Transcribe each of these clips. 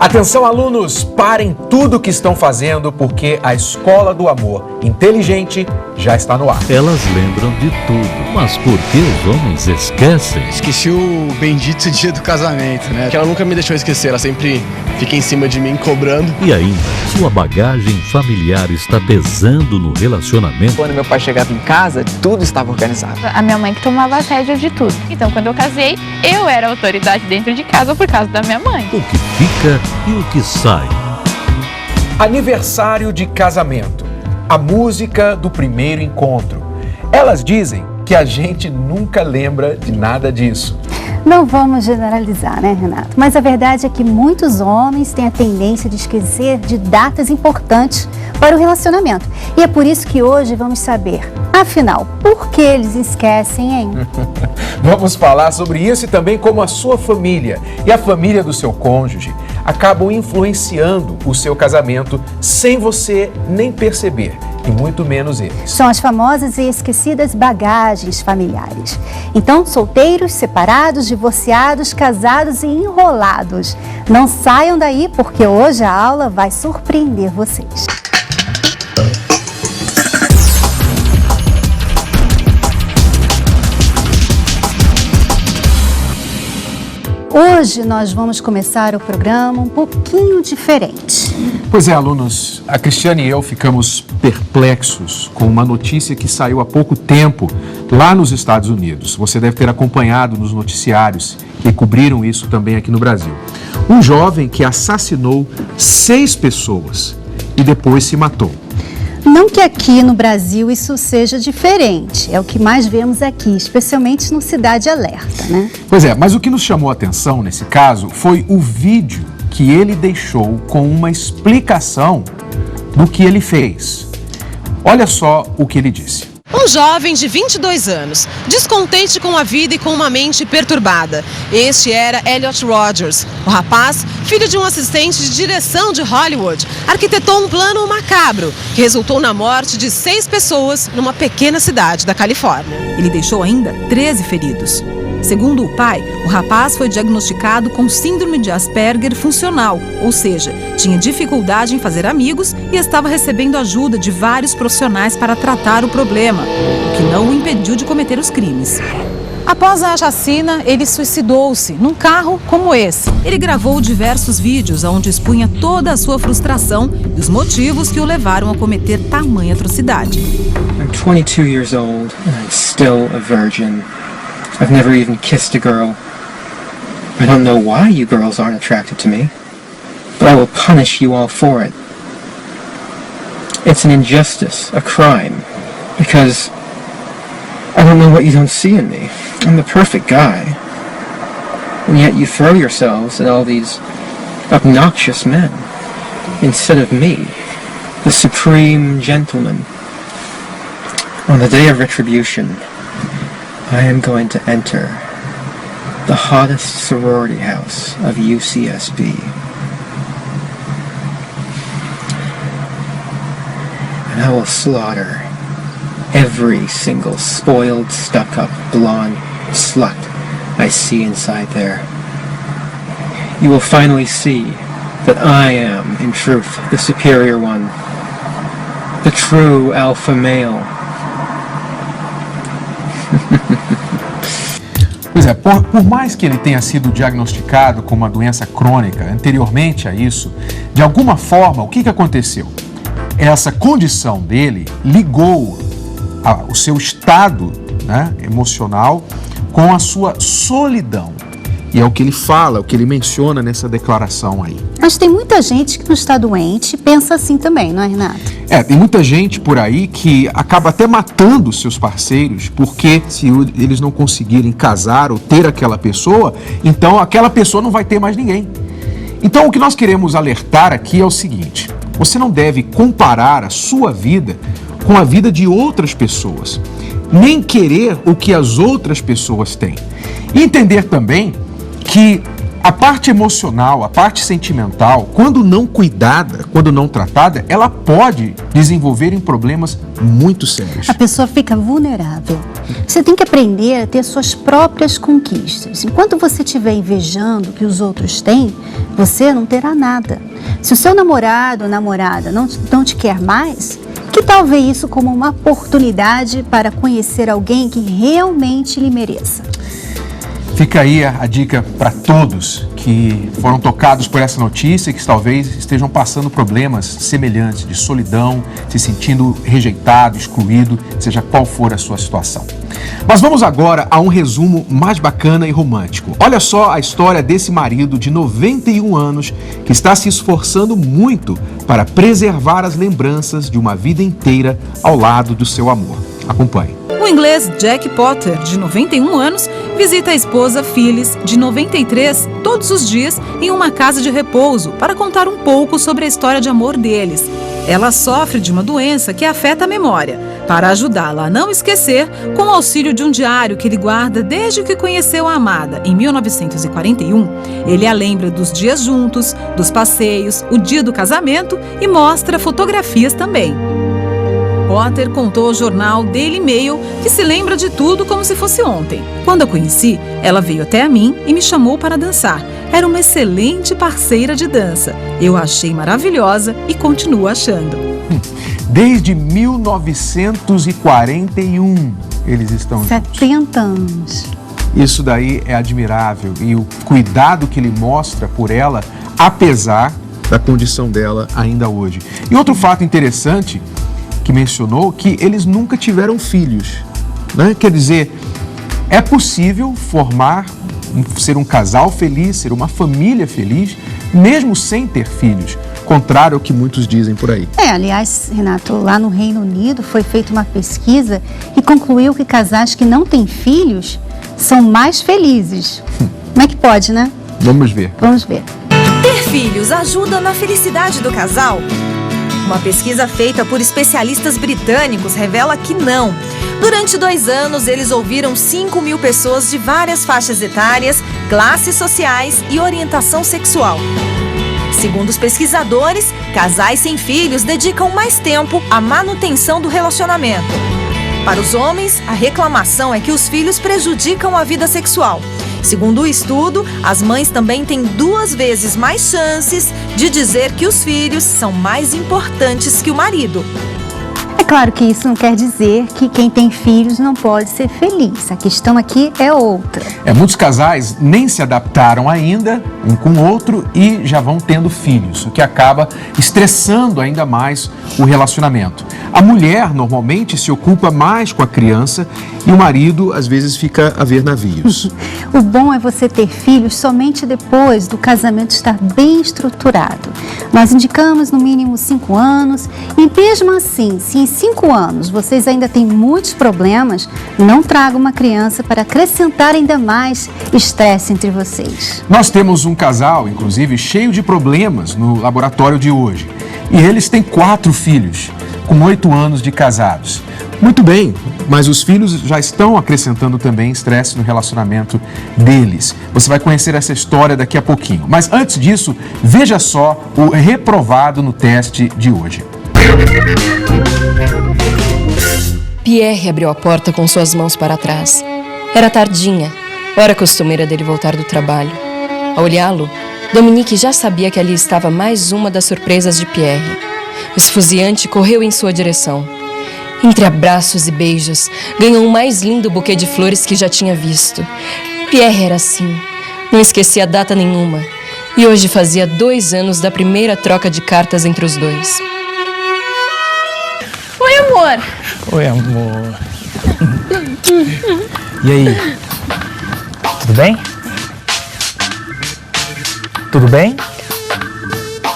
Atenção, alunos, parem tudo o que estão fazendo, porque a Escola do Amor Inteligente já está no ar. Elas lembram de tudo, mas por que os homens esquecem? Esqueci o bendito dia do casamento, né? Que ela nunca me deixou esquecer, ela sempre fica em cima de mim cobrando. E ainda, sua bagagem familiar está pesando no relacionamento. Quando meu pai chegava em casa, tudo estava organizado. A minha mãe que tomava as rédeas de tudo. Então, quando eu casei, eu era a autoridade dentro de casa por causa da minha mãe. O que fica e o que sai. Aniversário de casamento. A música do primeiro encontro. Elas dizem que a gente nunca lembra de nada disso. Não vamos generalizar, né, Renato? Mas a verdade é que muitos homens têm a tendência de esquecer de datas importantes para o relacionamento. E é por isso que hoje vamos saber, afinal, por que eles esquecem, hein? Vamos falar sobre isso e também como a sua família e a família do seu cônjuge acabam influenciando o seu casamento sem você nem perceber, e muito menos eles. São as famosas e esquecidas bagagens familiares. Então, solteiros, separados, divorciados, casados e enrolados, não saiam daí porque hoje a aula vai surpreender vocês. Hoje nós vamos começar o programa um pouquinho diferente. Pois é, alunos, a Cristiane e eu ficamos perplexos com uma notícia que saiu há pouco tempo lá nos Estados Unidos. Você deve ter acompanhado nos noticiários que cobriram isso também aqui no Brasil. Um jovem que assassinou 6 pessoas e depois se matou. Não que aqui no Brasil isso seja diferente, é o que mais vemos aqui, especialmente no Cidade Alerta, né? Pois é, mas o que nos chamou a atenção nesse caso foi o vídeo que ele deixou com uma explicação do que ele fez. Olha só o que ele disse. Um jovem de 22 anos, descontente com a vida e com uma mente perturbada. Este era Elliot Rodgers. O rapaz, filho de um assistente de direção de Hollywood, arquitetou um plano macabro que resultou na morte de 6 pessoas numa pequena cidade da Califórnia. Ele deixou ainda 13 feridos. Segundo o pai, o rapaz foi diagnosticado com síndrome de Asperger funcional, ou seja, tinha dificuldade em fazer amigos e estava recebendo ajuda de vários profissionais para tratar o problema, o que não o impediu de cometer os crimes. Após a chacina, ele suicidou-se num carro como esse. Ele gravou diversos vídeos onde expunha toda a sua frustração e os motivos que o levaram a cometer tamanha atrocidade. I'm 22 years old and I'm still a virgin. I've never even kissed a girl. I don't know why you girls aren't attracted to me, but I will punish you all for it. It's an injustice, a crime, because I don't know what you don't see in me. I'm the perfect guy. And yet you throw yourselves at all these obnoxious men instead of me, the supreme gentleman. On the day of retribution, I am going to enter the hottest sorority house of UCSB. And I will slaughter every single spoiled, stuck-up, blonde slut I see inside there. You will finally see that I am, in truth, the superior one, the true alpha male. Pois é, por mais que ele tenha sido diagnosticado com uma doença crônica anteriormente a isso, de alguma forma, o que aconteceu? Essa condição dele ligou o seu estado, né, emocional com a sua solidão. E é o que ele fala, o que ele menciona nessa declaração aí. Mas tem muita gente que não está doente e pensa assim também, não é, Renato? Tem muita gente por aí que acaba até matando seus parceiros, porque se eles não conseguirem casar ou ter aquela pessoa, então aquela pessoa não vai ter mais ninguém. Então o que nós queremos alertar aqui é o seguinte: você não deve comparar a sua vida com a vida de outras pessoas, nem querer o que as outras pessoas têm. E entender também que A parte emocional, a parte sentimental, quando não cuidada, quando não tratada, ela pode desenvolver em problemas muito sérios. A pessoa fica vulnerável. Você tem que aprender a ter suas próprias conquistas. Enquanto você estiver invejando o que os outros têm, você não terá nada. Se o seu namorado ou namorada não te quer mais, que tal ver isso como uma oportunidade para conhecer alguém que realmente lhe mereça? Fica aí a dica para todos que foram tocados por essa notícia e que talvez estejam passando problemas semelhantes de solidão, se sentindo rejeitado, excluído, seja qual for a sua situação. Mas vamos agora a um resumo mais bacana e romântico. Olha só a história desse marido de 91 anos que está se esforçando muito para preservar as lembranças de uma vida inteira ao lado do seu amor. Acompanhe. O inglês Jack Potter, de 91 anos, visita a esposa Phyllis, de 93, todos os dias em uma casa de repouso para contar um pouco sobre a história de amor deles. Ela sofre de uma doença que afeta a memória. Para ajudá-la a não esquecer, com o auxílio de um diário que ele guarda desde que conheceu a amada, em 1941, ele a lembra dos dias juntos, dos passeios, o dia do casamento e mostra fotografias também. Potter contou ao jornal Daily Mail que se lembra de tudo como se fosse ontem. Quando a conheci, ela veio até a mim e me chamou para dançar. Era uma excelente parceira de dança. Eu a achei maravilhosa e continuo achando. Desde 1941 eles estão juntos. 70 anos. Isso daí é admirável e o cuidado que ele mostra por ela, apesar da condição dela ainda hoje. E outro fato interessante que mencionou, que eles nunca tiveram filhos, né? Quer dizer, é possível ser um casal feliz, ser uma família feliz, mesmo sem ter filhos, contrário ao que muitos dizem por aí. Aliás, Renato, lá no Reino Unido foi feita uma pesquisa que concluiu que casais que não têm filhos são mais felizes. Como é que pode, né? Vamos ver. Vamos ver. Ter filhos ajuda na felicidade do casal? Uma pesquisa feita por especialistas britânicos revela que não. Durante 2 anos, eles ouviram 5.000 pessoas de várias faixas etárias, classes sociais e orientação sexual. Segundo os pesquisadores, casais sem filhos dedicam mais tempo à manutenção do relacionamento. Para os homens, a reclamação é que os filhos prejudicam a vida sexual. Segundo o estudo, as mães também têm 2 vezes mais chances de dizer que os filhos são mais importantes que o marido. É claro que isso não quer dizer que quem tem filhos não pode ser feliz. A questão aqui é outra. Muitos casais nem se adaptaram ainda um com o outro e já vão tendo filhos, o que acaba estressando ainda mais o relacionamento. A mulher normalmente se ocupa mais com a criança e o marido às vezes fica a ver navios. O bom é você ter filhos somente depois do casamento estar bem estruturado. Nós indicamos no mínimo 5 anos e mesmo assim, se em 5 anos vocês ainda têm muitos problemas, não traga uma criança para acrescentar ainda mais estresse entre vocês. Nós temos um casal, inclusive, cheio de problemas no laboratório de hoje. E eles têm 4 filhos, com 8 anos de casados. Muito bem, mas os filhos já estão acrescentando também estresse no relacionamento deles. Você vai conhecer essa história daqui a pouquinho. Mas antes disso, veja só o reprovado no teste de hoje. Pierre abriu a porta com suas mãos para trás. Era tardinha, hora costumeira dele voltar do trabalho. Ao olhá-lo, Dominique já sabia que ali estava mais uma das surpresas de Pierre. Esfuziante, correu em sua direção. Entre abraços e beijos, ganhou o mais lindo buquê de flores que já tinha visto. Pierre era assim, não esquecia data nenhuma. E hoje fazia 2 anos da primeira troca de cartas entre os dois. Oi, amor. Oi, amor. E aí? Tudo bem? Tudo bem?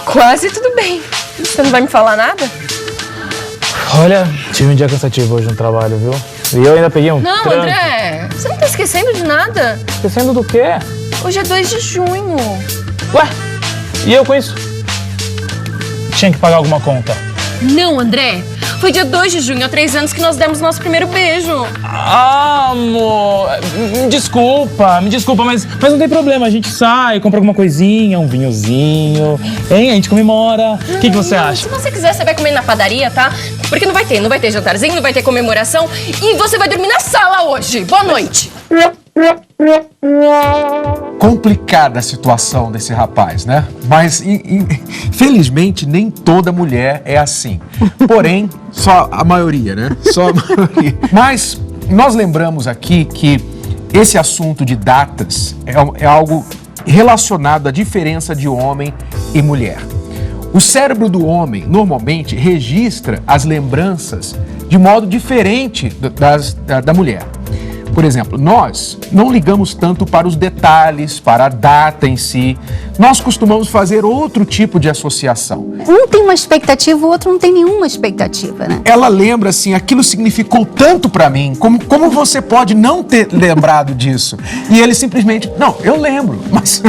Quase tudo bem. Você não vai me falar nada? Olha, tive um dia cansativo hoje no trabalho, viu? E eu ainda peguei um Não, trânsito. André, você não tá esquecendo de nada? Esquecendo do quê? Hoje é 2 de junho. Ué, e eu com isso? Tinha que pagar alguma conta. Não, André. Foi dia 2 de junho, há 3 anos que nós demos nosso primeiro beijo. Ah, amor, me desculpa, mas não tem problema. A gente sai, compra alguma coisinha, um vinhozinho, hein? A gente comemora. O que você acha? Se você quiser, você vai comer na padaria, tá? Porque não vai ter jantarzinho, não vai ter comemoração. E você vai dormir na sala hoje. Boa noite. Complicada a situação desse rapaz, né? Mas, felizmente, nem toda mulher é assim. Porém, só a maioria, né? Só a maioria. Mas nós lembramos aqui que esse assunto de datas é algo relacionado à diferença de homem e mulher. O cérebro do homem, normalmente, registra as lembranças de modo diferente da mulher. Por exemplo, nós não ligamos tanto para os detalhes, para a data em si. Nós costumamos fazer outro tipo de associação. Um tem uma expectativa, o outro não tem nenhuma expectativa, né? Ela lembra assim, aquilo significou tanto para mim, como você pode não ter lembrado disso? E ele simplesmente, não, eu lembro, mas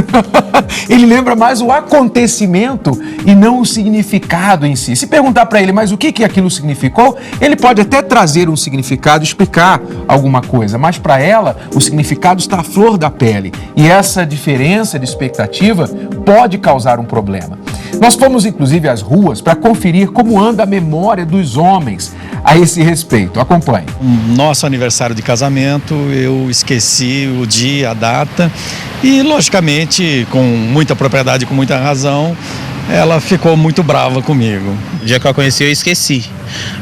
ele lembra mais o acontecimento e não o significado em si. Se perguntar para ele, mas o que aquilo significou? Ele pode até trazer um significado, explicar alguma coisa, mas para ela o significado está à flor da pele. E essa diferença de expectativa pode causar um problema. Nós fomos, inclusive, às ruas para conferir como anda a memória dos homens a esse respeito. Acompanhe. Nosso aniversário de casamento, eu esqueci o dia, a data e, logicamente, com muita propriedade, com muita razão, ela ficou muito brava comigo. O dia que eu a conheci, eu esqueci.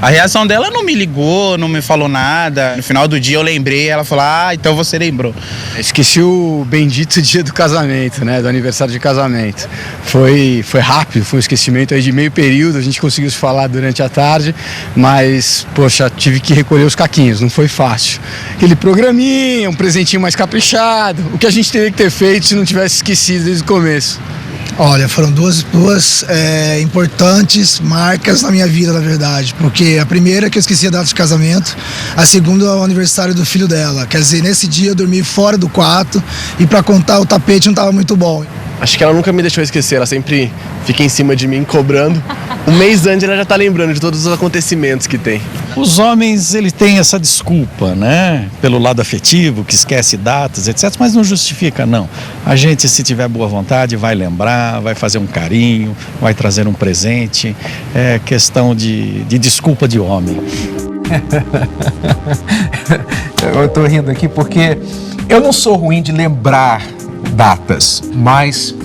A reação dela não me ligou, não me falou nada. No final do dia eu lembrei, ela falou, então você lembrou. Esqueci o bendito dia do casamento, né? Do aniversário de casamento. Foi rápido, foi um esquecimento aí de meio período, a gente conseguiu se falar durante a tarde, mas, poxa, tive que recolher os caquinhos, não foi fácil. Aquele programinha, um presentinho mais caprichado, o que a gente teria que ter feito se não tivesse esquecido desde o começo. Olha, foram duas importantes marcas na minha vida, na verdade. Porque a primeira é que eu esqueci a data de casamento, a segunda é o aniversário do filho dela. Quer dizer, nesse dia eu dormi fora do quarto e para contar o tapete não estava muito bom. Acho que ela nunca me deixou esquecer, ela sempre fica em cima de mim, cobrando. Um mês antes ela já tá lembrando de todos os acontecimentos que tem. Os homens, eles têm essa desculpa, né? Pelo lado afetivo, que esquece datas, etc. Mas não justifica, não. A gente, se tiver boa vontade, vai lembrar, vai fazer um carinho, vai trazer um presente. É questão de desculpa de homem. Eu tô rindo aqui porque eu não sou ruim de lembrar datas, mas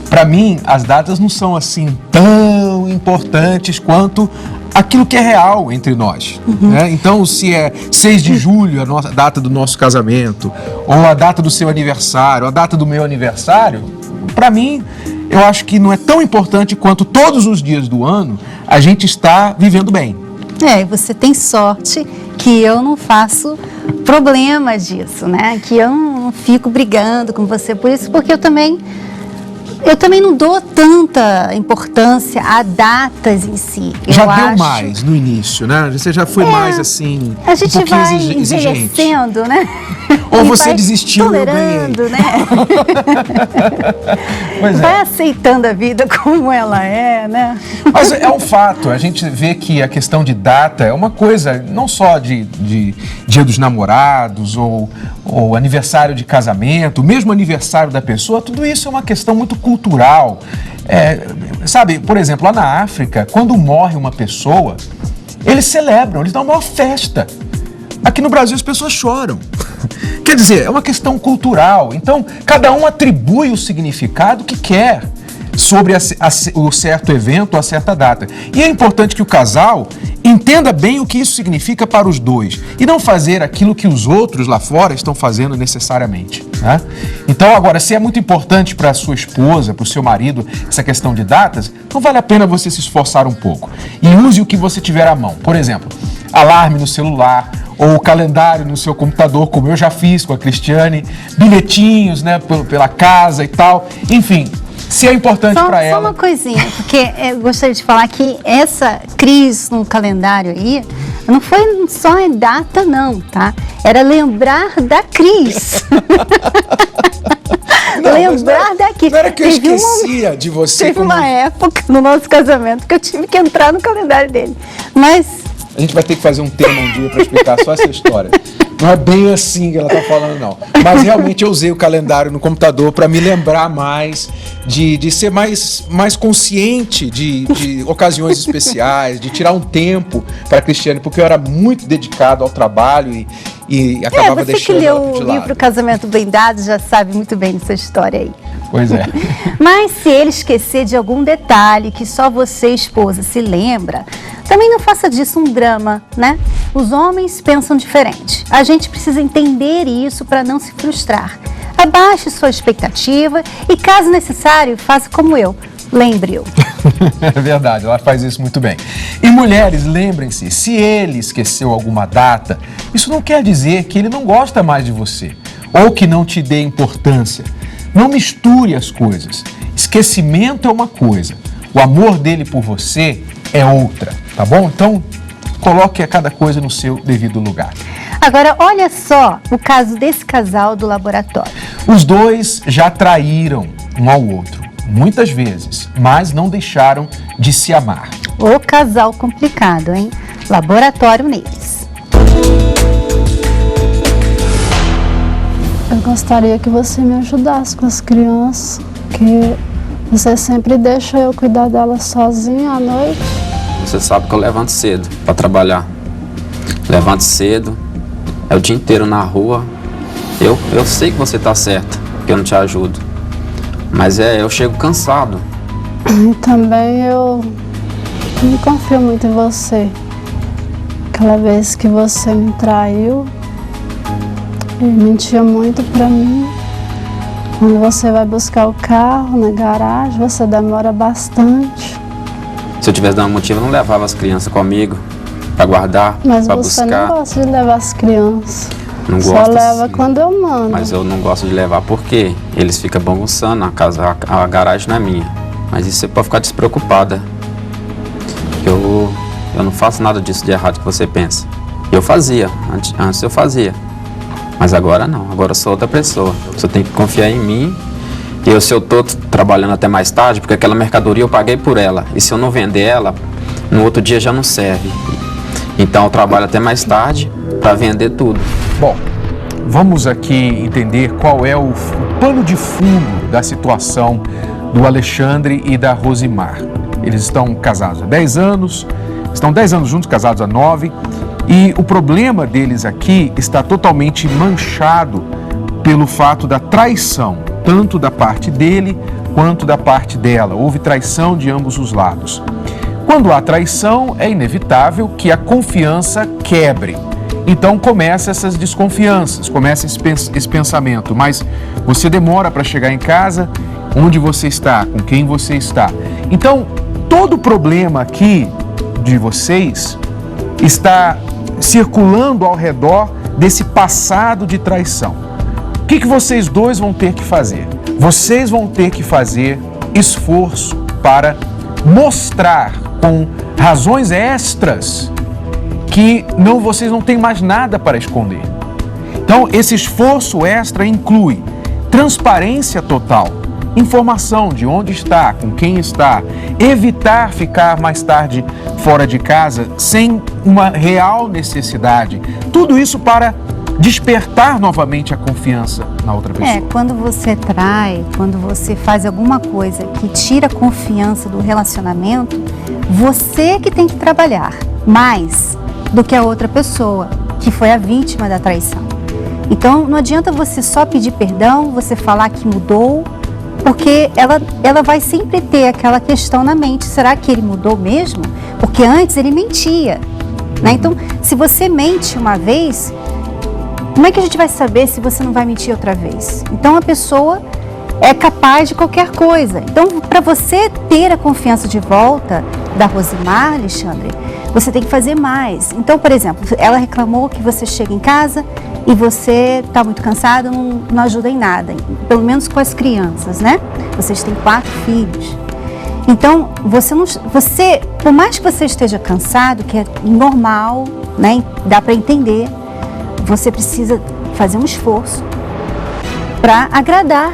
para mim as datas não são assim tão importantes quanto aquilo que é real entre nós, né? Então, se é 6 de julho, a data do nosso casamento, ou a data do seu aniversário, a data do meu aniversário, para mim, eu acho que não é tão importante quanto todos os dias do ano a gente está vivendo bem. E você tem sorte que eu não faço problema disso, né? Que eu não fico brigando com você por isso, porque eu também não dou tanta importância a datas em si. Já deu mais no início, né? Você já foi mais assim, a gente um pouquinho vai exigente. envelhecendo, né? Ou e você desistiu, tolerando, eu ganhei. né? Vai aceitando a vida como ela é, né? Mas é um fato, a gente vê que a questão de data é uma coisa, não só de dia dos namorados ou aniversário de casamento, mesmo aniversário da pessoa, tudo isso é uma questão muito cultural. Sabe, por exemplo, lá na África, quando morre uma pessoa, eles celebram, eles dão uma festa. Aqui no Brasil as pessoas choram. Quer dizer, é uma questão cultural. Então, cada um atribui o significado que quer sobre o certo evento, a certa data. E é importante que o casal entenda bem o que isso significa para os dois e não fazer aquilo que os outros lá fora estão fazendo necessariamente, né? Então, agora, se é muito importante para a sua esposa, para o seu marido, essa questão de datas, então vale a pena você se esforçar um pouco. E use o que você tiver à mão. Por exemplo, alarme no celular, ou o calendário no seu computador, como eu já fiz com a Cristiane, bilhetinhos, né, pela casa e tal. Enfim, se é importante para ela. Só uma coisinha, porque eu gostaria de falar que essa crise no calendário aí não foi só em data, não, tá? Era lembrar da Cris. lembrar daqui. Não era que eu Teve esquecia de você. Teve uma época no nosso casamento que eu tive que entrar no calendário dele. Mas a gente vai ter que fazer um tema um dia para explicar só essa história. Não é bem assim que ela está falando, não. Mas realmente eu usei o calendário no computador para me lembrar mais, de ser mais consciente de ocasiões especiais, de tirar um tempo para a Cristiane, porque eu era muito dedicado ao trabalho e acabava deixando ela de lado. Você que leu o livro Casamento Bem Dado já sabe muito bem dessa história aí. Pois é. Mas se ele esquecer de algum detalhe que só você, esposa, se lembra, também não faça disso um drama, né? Os homens pensam diferente. A gente precisa entender isso para não se frustrar. Abaixe sua expectativa e, caso necessário, faça como eu. Lembre-o. É verdade, ela faz isso muito bem. E mulheres, lembrem-se, se ele esqueceu alguma data, isso não quer dizer que ele não gosta mais de você ou que não te dê importância. Não misture as coisas. Esquecimento é uma coisa, o amor dele por você é outra, tá bom? Então, coloque a cada coisa no seu devido lugar. Agora, olha só o caso desse casal do laboratório. Os dois já traíram um ao outro, muitas vezes, mas não deixaram de se amar. O casal complicado, hein? Laboratório neles. Eu gostaria que você me ajudasse com as crianças, que você sempre deixa eu cuidar delas sozinha à noite. Você sabe que eu levanto cedo para trabalhar. Levanto cedo, é o dia inteiro na rua. Eu sei que você tá certa, que eu não te ajudo. Mas eu chego cansado. E também eu não confio muito em você. Aquela vez que você me traiu, e mentia muito pra mim. Quando você vai buscar o carro na garagem, você demora bastante. Se eu tivesse dado um motivo, eu não levava as crianças comigo pra guardar, mas pra você buscar. Não gosta de levar as crianças. Não só gosto, leva sim. Quando eu mando. Mas eu não gosto de levar porque eles ficam bagunçando, a garagem não é minha. Mas isso você pode ficar despreocupada. Eu não faço nada disso de errado que você pensa. Eu fazia, antes eu fazia. Mas agora não, agora eu sou outra pessoa. Você tem que confiar em mim. E se eu tô trabalhando até mais tarde, porque aquela mercadoria eu paguei por ela. E se eu não vender ela, no outro dia já não serve. Então eu trabalho até mais tarde para vender tudo. Bom, vamos aqui entender qual é o pano de fundo da situação do Alexandre e da Rosimar. Eles estão casados há 10 anos, estão 10 anos juntos, casados há 9, e o problema deles aqui está totalmente manchado pelo fato da traição, tanto da parte dele quanto da parte dela. Houve traição de ambos os lados. Quando há traição, é inevitável que a confiança quebre. Então começa essas desconfianças, começa esse pensamento, mas você demora para chegar em casa, onde você está, com quem você está. Então, todo o problema aqui de vocês está circulando ao redor desse passado de traição. O que vocês dois vão ter que fazer? Vocês vão ter que fazer esforço para mostrar com razões extras que vocês não têm mais nada para esconder. Então, esse esforço extra inclui transparência total, informação de onde está, com quem está, evitar ficar mais tarde fora de casa sem uma real necessidade. Tudo isso para despertar novamente a confiança na outra pessoa. Quando você trai, quando você faz alguma coisa que tira a confiança do relacionamento, você que tem que trabalhar mais do que a outra pessoa, que foi a vítima da traição. Então, não adianta você só pedir perdão, você falar que mudou, porque ela vai sempre ter aquela questão na mente, será que ele mudou mesmo? Porque antes ele mentia, né? Então, se você mente uma vez, como é que a gente vai saber se você não vai mentir outra vez? Então, a pessoa é capaz de qualquer coisa. Então, para você ter a confiança de volta da Rosimar, Alexandre, você tem que fazer mais. Então, por exemplo, ela reclamou que você chega em casa e você está muito cansado, não ajuda em nada, pelo menos com as crianças, né? Vocês têm 4 filhos. Então, você, por mais que você esteja cansado, que é normal, né? Dá para entender, você precisa fazer um esforço para agradar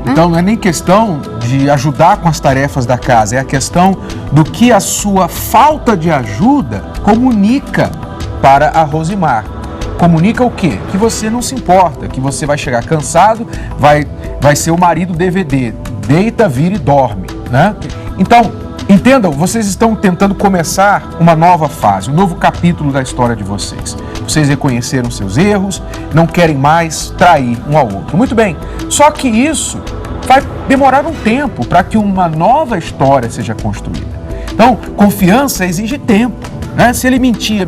Então não é nem questão de ajudar com as tarefas da casa, é a questão do que a sua falta de ajuda comunica para a Rosimar. Comunica o quê? Que você não se importa, que você vai chegar cansado, vai ser o marido DVD, deita, vira e dorme, né? Então, entendam, vocês estão tentando começar uma nova fase, um novo capítulo da história de vocês. Vocês reconheceram seus erros, não querem mais trair um ao outro. Muito bem, só que isso vai demorar um tempo para que uma nova história seja construída. Então, confiança exige tempo, né? Se ele mentia,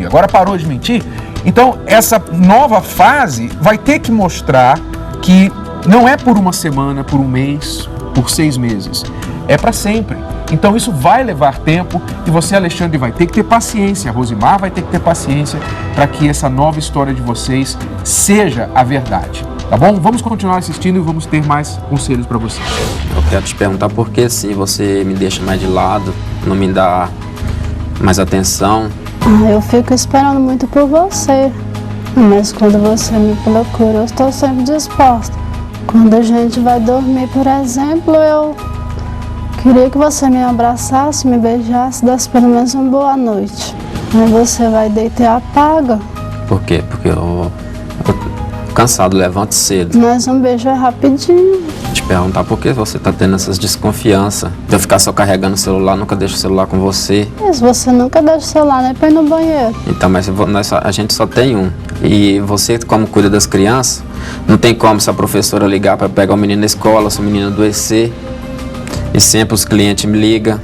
agora parou de mentir, então essa nova fase vai ter que mostrar que não é por uma semana, por um mês, por 6 meses, é para sempre. Então isso vai levar tempo e você, Alexandre, vai ter que ter paciência, a Rosimar vai ter que ter paciência para que essa nova história de vocês seja a verdade. Tá bom? Vamos continuar assistindo e vamos ter mais conselhos para vocês. Eu quero te perguntar por que assim você me deixa mais de lado, não me dá mais atenção. Eu fico esperando muito por você, mas quando você me procura, eu estou sempre disposta. Quando a gente vai dormir, por exemplo, eu queria que você me abraçasse, me beijasse, desse pelo menos uma boa noite. Aí você vai deitar e apaga. Por quê? Porque eu cansado, levanto cedo. Mas um beijo é rapidinho. Te perguntar por que você tá tendo essas desconfianças de eu ficar só carregando o celular, nunca deixo o celular com você. Mas você nunca deixa o celular nem pra ir no banheiro. Então, mas a gente só tem um. E você, como cuida das crianças, não tem como se a professora ligar para pegar o menino na escola, se o menino adoecer. E sempre os clientes me ligam.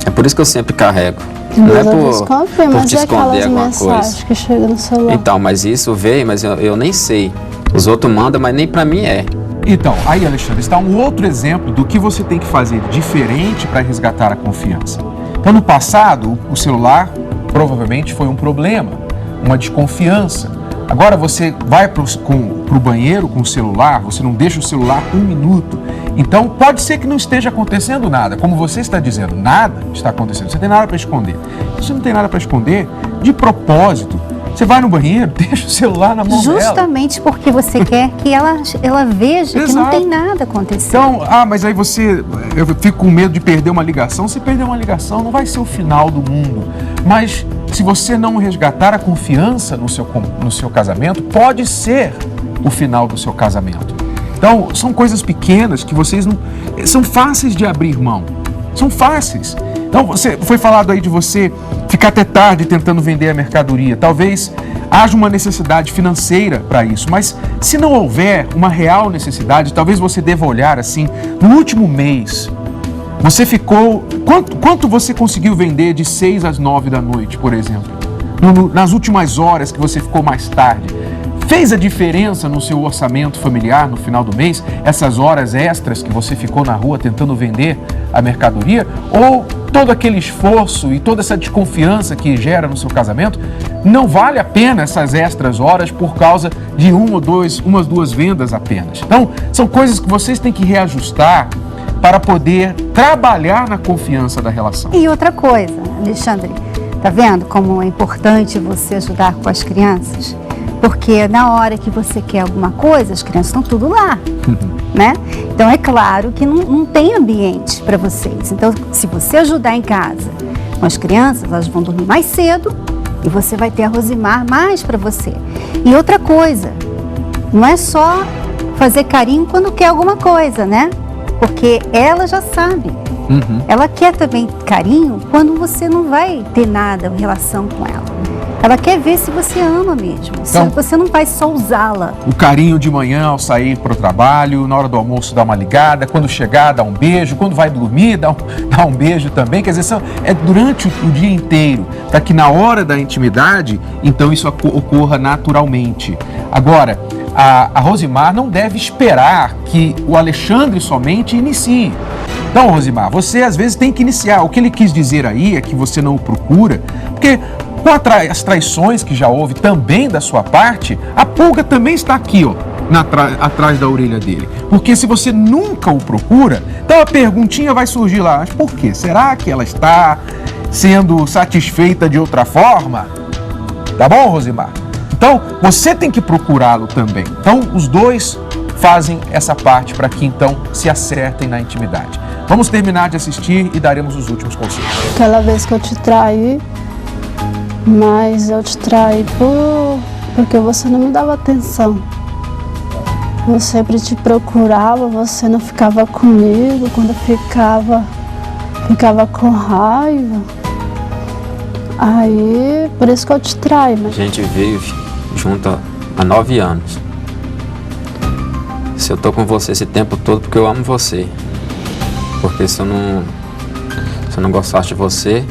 É por isso que eu sempre carrego. Não é por te esconder alguma coisa. Que chega no celular. Então, mas isso veio, mas eu nem sei. Os outros mandam, mas nem pra mim é. Então, aí, Alexandre, está um outro exemplo do que você tem que fazer diferente para resgatar a confiança. Então, no passado, o celular provavelmente foi um problema, uma desconfiança. Agora você vai pro banheiro com o celular, você não deixa o celular 1 minuto. Então, pode ser que não esteja acontecendo nada. Como você está dizendo, nada está acontecendo. Você tem nada para esconder. Se você não tem nada para esconder, de propósito, você vai no banheiro, deixa o celular na mão dela. Justamente porque você quer que ela veja que não tem nada acontecendo. Então, mas aí eu fico com medo de perder uma ligação. Se perder uma ligação, não vai ser o final do mundo. Mas se você não resgatar a confiança no seu casamento, pode ser o final do seu casamento. Então, são coisas pequenas que vocês não... São fáceis de abrir mão. São fáceis. Então, foi falado aí de você ficar até tarde tentando vender a mercadoria. Talvez haja uma necessidade financeira para isso, mas se não houver uma real necessidade, talvez você deva olhar assim, no último mês, você ficou... Quanto você conseguiu vender de 6 às 9 da noite, por exemplo? Nas últimas horas que você ficou mais tarde. Fez a diferença no seu orçamento familiar no final do mês, essas horas extras que você ficou na rua tentando vender a mercadoria? Ou todo aquele esforço e toda essa desconfiança que gera no seu casamento não vale a pena essas extras horas por causa de umas duas vendas apenas? Então, são coisas que vocês têm que reajustar para poder trabalhar na confiança da relação. E outra coisa, Alexandre, tá vendo como é importante você ajudar com as crianças? Porque na hora que você quer alguma coisa, as crianças estão tudo lá, né? Então é claro que não tem ambiente para vocês. Então, se você ajudar em casa com as crianças, elas vão dormir mais cedo e você vai ter a Rosimar mais para você. E outra coisa, não é só fazer carinho quando quer alguma coisa, né? Porque ela já sabe. Ela quer também carinho quando você não vai ter nada em relação com ela. Ela quer ver se você ama mesmo, se você não vai só usá-la. O carinho de manhã ao sair para o trabalho, na hora do almoço dá uma ligada, quando chegar dá um beijo, quando vai dormir dá um beijo também. Quer dizer, é durante o dia inteiro, para que na hora da intimidade, então isso ocorra naturalmente. Agora, a Rosimar não deve esperar que o Alexandre somente inicie. Então, Rosimar, você às vezes tem que iniciar. O que ele quis dizer aí é que você não o procura, porque com as traições que já houve também da sua parte, a pulga também está aqui, ó, atrás da orelha dele. Porque se você nunca o procura, então a perguntinha vai surgir lá. Mas por quê? Será que ela está sendo satisfeita de outra forma? Tá bom, Rosimar? Então, você tem que procurá-lo também. Então, os dois fazem essa parte para que então se acertem na intimidade. Vamos terminar de assistir e daremos os últimos conselhos. Aquela vez que eu te traí, mas eu te traí porque você não me dava atenção. Eu sempre te procurava, você não ficava comigo, quando eu ficava com raiva. Aí, por isso que eu te traí. A gente vive junto há 9 anos. Se eu tô com você esse tempo todo, porque eu amo você. Porque se eu não gostasse de você,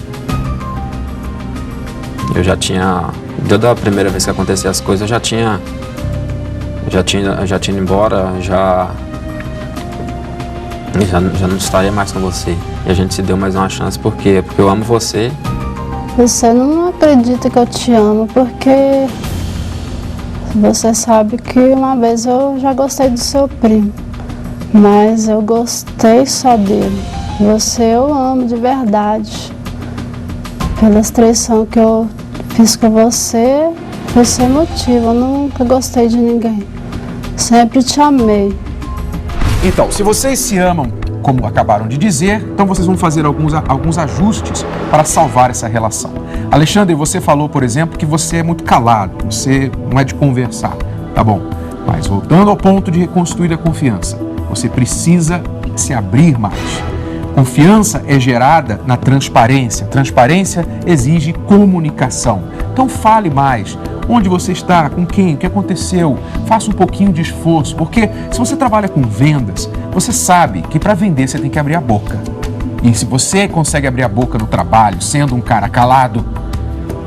eu já tinha... Desde a primeira vez que aconteciam as coisas, eu já tinha ido embora, já não estaria mais com você. E a gente se deu mais uma chance, por quê? Porque eu amo você. Você não acredita que eu te amo, porque você sabe que uma vez eu já gostei do seu primo, mas eu gostei só dele. Você eu amo de verdade. Pela traição que eu fiz com você, foi sem motivo, eu nunca gostei de ninguém. Sempre te amei. Então, se vocês se amam, como acabaram de dizer, então vocês vão fazer alguns ajustes para salvar essa relação. Alexandre, você falou, por exemplo, que você é muito calado, você não é de conversar, tá bom? Mas voltando ao ponto de reconstruir a confiança, você precisa se abrir mais. Confiança é gerada na transparência. Transparência exige comunicação. Então fale mais. Onde você está? Com quem? O que aconteceu? Faça um pouquinho de esforço, porque se você trabalha com vendas, você sabe que para vender você tem que abrir a boca. E se você consegue abrir a boca no trabalho, sendo um cara calado,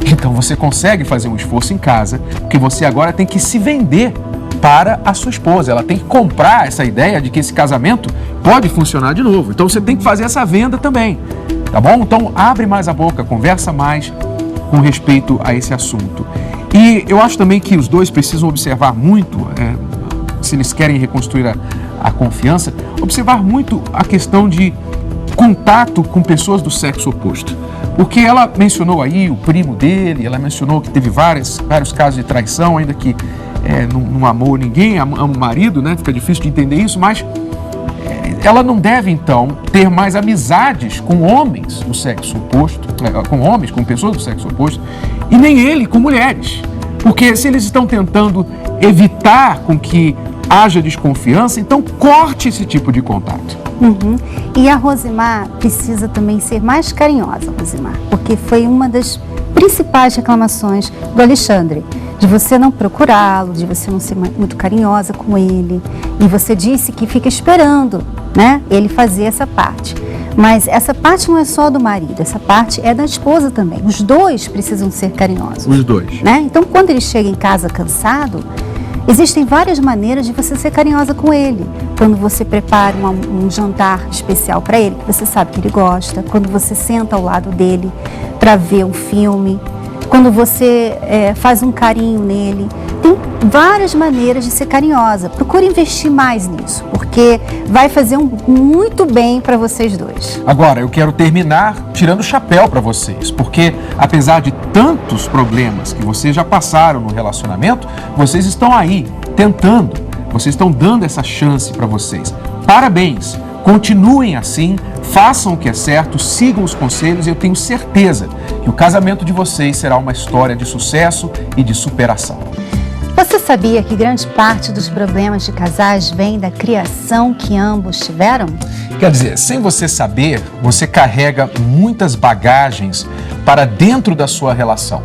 então você consegue fazer um esforço em casa, porque você agora tem que se vender para a sua esposa. Ela tem que comprar essa ideia de que esse casamento pode funcionar de novo. Então você tem que fazer essa venda também, tá bom? Então abre mais a boca, conversa mais com respeito a esse assunto. E eu acho também que os dois precisam observar muito, se eles querem reconstruir a confiança, observar muito a questão de contato com pessoas do sexo oposto. Porque ela mencionou aí o primo dele, ela mencionou que teve vários casos de traição, ainda que não amou ninguém, ama o marido, né? Fica difícil de entender isso, mas ela não deve, então, ter mais amizades com homens do sexo oposto, com pessoas do sexo oposto, e nem ele com mulheres. Porque se eles estão tentando evitar com que haja desconfiança, então corte esse tipo de contato. Uhum. E a Rosimar precisa também ser mais carinhosa, Rosimar, porque foi uma das principais reclamações do Alexandre, de você não procurá-lo, de você não ser muito carinhosa com ele. E você disse que fica esperando, né, ele fazer essa parte. Mas essa parte não é só do marido, essa parte é da esposa também. Os dois precisam ser carinhosos. Os dois. Né? Então, quando ele chega em casa cansado, existem várias maneiras de você ser carinhosa com ele. Quando você prepara um jantar especial para ele, que você sabe que ele gosta. Quando você senta ao lado dele para ver um filme. Quando você faz um carinho nele. Tem várias maneiras de ser carinhosa. Procure investir mais nisso, porque vai fazer muito bem para vocês dois. Agora, eu quero terminar tirando o chapéu para vocês, porque apesar de tantos problemas que vocês já passaram no relacionamento, vocês estão aí tentando, vocês estão dando essa chance para vocês. Parabéns! Continuem assim, façam o que é certo, sigam os conselhos e eu tenho certeza que o casamento de vocês será uma história de sucesso e de superação. Você sabia que grande parte dos problemas de casais vem da criação que ambos tiveram? Quer dizer, sem você saber, você carrega muitas bagagens para dentro da sua relação.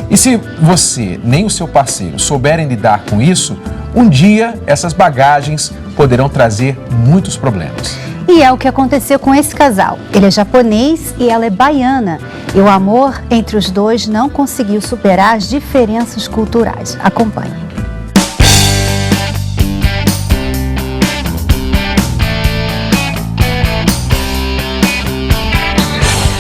E se você nem o seu parceiro souberem lidar com isso, um dia essas bagagens poderão trazer muitos problemas. E é o que aconteceu com esse casal. Ele é japonês e ela é baiana. E o amor entre os dois não conseguiu superar as diferenças culturais. Acompanhe.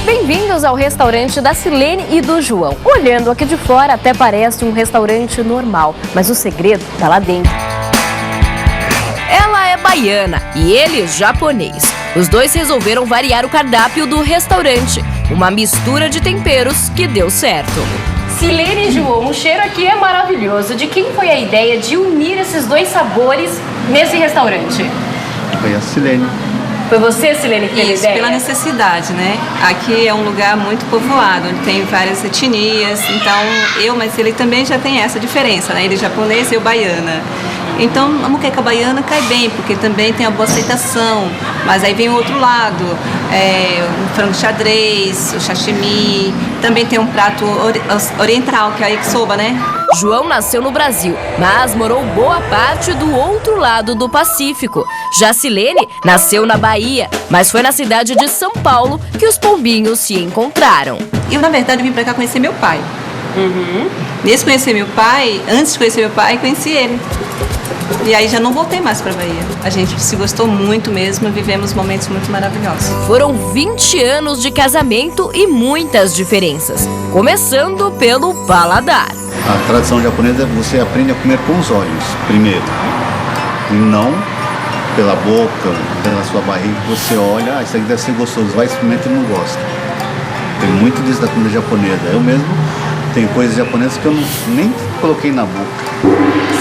Bem-vindos ao restaurante da Silene e do João. Olhando aqui de fora até parece um restaurante normal, mas o segredo está lá dentro. Ela é baiana e ele japonês. Os dois resolveram variar o cardápio do restaurante, uma mistura de temperos que deu certo. Silene e João, o cheiro aqui é maravilhoso. De quem foi a ideia de unir esses dois sabores nesse restaurante? Foi a Silene. Foi você, Silene, que teve a ideia? Pela necessidade, né? Aqui é um lugar muito povoado, onde tem várias etnias. Então, mas ele também já tem essa diferença, né? Ele é japonês e eu baiana. Então, a moqueca baiana cai bem, porque também tem a boa aceitação. Mas aí vem o outro lado, o frango xadrez, o sashimi. Também tem um prato oriental, que é a yakisoba, né? João nasceu no Brasil, mas morou boa parte do outro lado do Pacífico. Já Silene nasceu na Bahia, mas foi na cidade de São Paulo que os pombinhos se encontraram. Eu, na verdade, vim pra cá conhecer meu pai. Nesse conhecer meu pai, antes de conhecer meu pai, conheci ele. E aí já não voltei mais pra Bahia. A gente se gostou muito mesmo, vivemos momentos muito maravilhosos. Foram 20 anos de casamento e muitas diferenças, começando pelo paladar. A tradição japonesa é você aprende a comer com os olhos, primeiro. E não pela boca, pela sua barriga, você olha, isso aqui deve ser gostoso, vai, experimenta e não gosta. Tem muito disso da comida japonesa. Eu mesmo tenho coisas japonesas que eu nem coloquei na boca.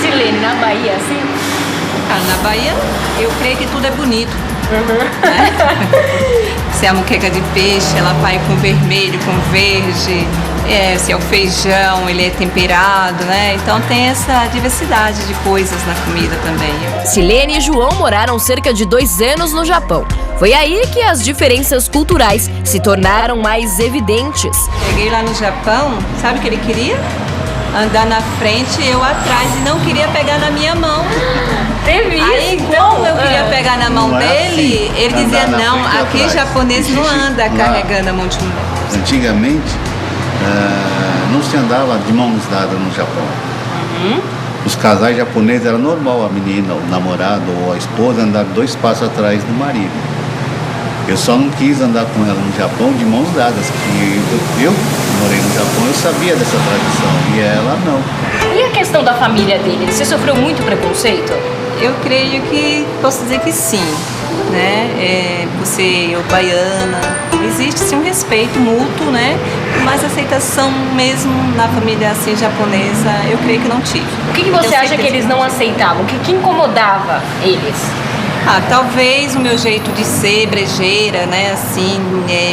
Silene, na Bahia, assim? Na Bahia, eu creio que tudo é bonito. Né? Se é a moqueca de peixe, ela vai com vermelho, com verde. Se é o feijão, ele é temperado, né? Então tem essa diversidade de coisas na comida também. Silene e João moraram cerca de 2 anos no Japão. Foi aí que as diferenças culturais se tornaram mais evidentes. Cheguei lá no Japão, sabe o que ele queria? Andar na frente e eu atrás, e não queria pegar na minha mão. Teve isso? Aí, como eu queria pegar na mão dele, ele dizia, não, aqui japonês não anda carregando a mão de mulher. Antigamente, não se andava de mãos dadas no Japão. Os casais japoneses era normal a menina, o namorado ou a esposa andar 2 passos atrás do marido. Eu só não quis andar com ela no Japão de mãos dadas, porque eu morei no Japão, eu sabia dessa tradição, e ela não. E a questão da família dele? Você sofreu muito preconceito? Eu creio que posso dizer que sim, né? Por ser eu baiana, existe sim um respeito mútuo, né? Mas aceitação mesmo na família assim japonesa, eu creio que não tive. O que você acha que eles não aceitavam? O que incomodava eles? Talvez o meu jeito de ser brejeira, né, assim,